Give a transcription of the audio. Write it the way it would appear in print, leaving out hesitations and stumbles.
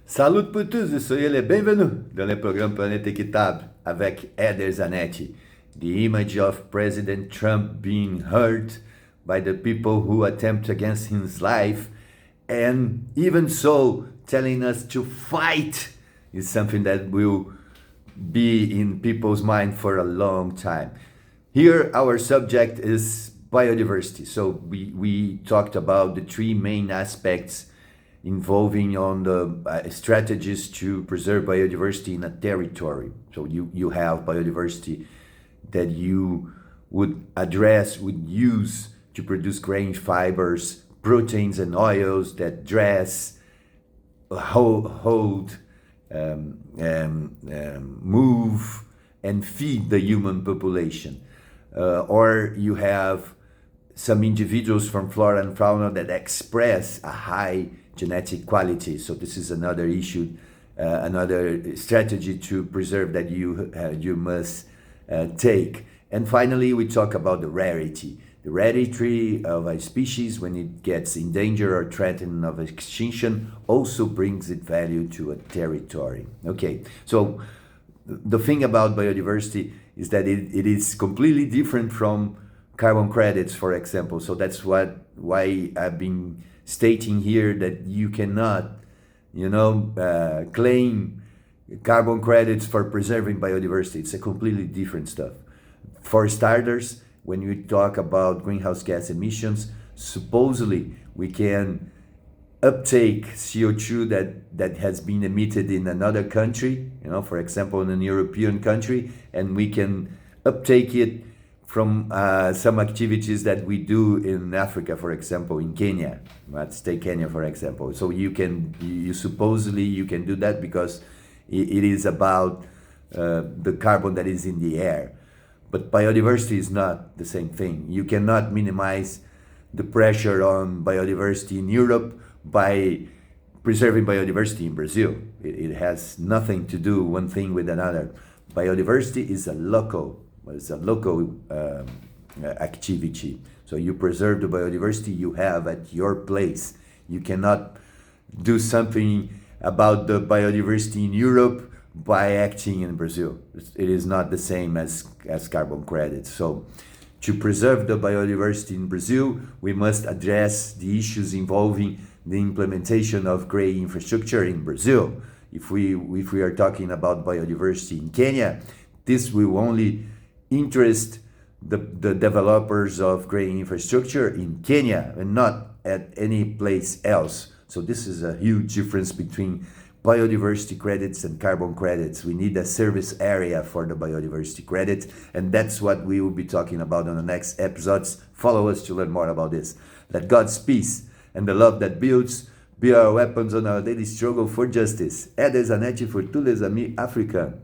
Salut pour tous, soyez les bienvenus dans le programme Planète Équitable avec Eder Zanetti. The image of President Trump being hurt by the people who attempt against his life and even so telling us to fight is something that will be in people's mind for a long time. Here, our subject is biodiversity. So we talked about the three main aspects involving on the strategies to preserve biodiversity in a territory. So you have biodiversity that you would use to produce grain fibers, proteins and oils that dress, hold, move, and feed the human population. Or you have some individuals from flora and fauna that express a high genetic quality. So this is another issue, another strategy to preserve that you must take. And finally, we talk about the rarity. The rarity of a species when it gets in danger or threatened of extinction also brings it value to a territory. Okay, so the thing about biodiversity is that it is completely different from carbon credits, for example. So that's why I've been stating here that you cannot, claim carbon credits for preserving biodiversity. It's a completely different stuff. For starters, when you talk about greenhouse gas emissions, supposedly we can uptake CO2 that has been emitted in another country, for example, in a European country, and we can uptake it from some activities that we do in Africa, for example, in Kenya. Let's take Kenya, for example. So you supposedly can do that because it is about the carbon that is in the air. But biodiversity is not the same thing. You cannot minimize the pressure on biodiversity in Europe by preserving biodiversity in Brazil. It has nothing to do one thing with another. Biodiversity is a local activity. So you preserve the biodiversity you have at your place. You cannot do something about the biodiversity in Europe by acting in Brazil. It is not the same as carbon credits. So to preserve the biodiversity in Brazil, we must address the issues involving the implementation of gray infrastructure in Brazil. If we are talking about biodiversity in Kenya, this will only interest the developers of gray infrastructure in Kenya and not at any place else. So this is a huge difference between biodiversity credits and carbon credits. We need a service area for the biodiversity credits, and that's what we will be talking about on the next episodes. Follow us to learn more about this. Let God's peace and the love that builds be our weapons on our daily struggle for justice. Eder Zanetti for tous les amis africains.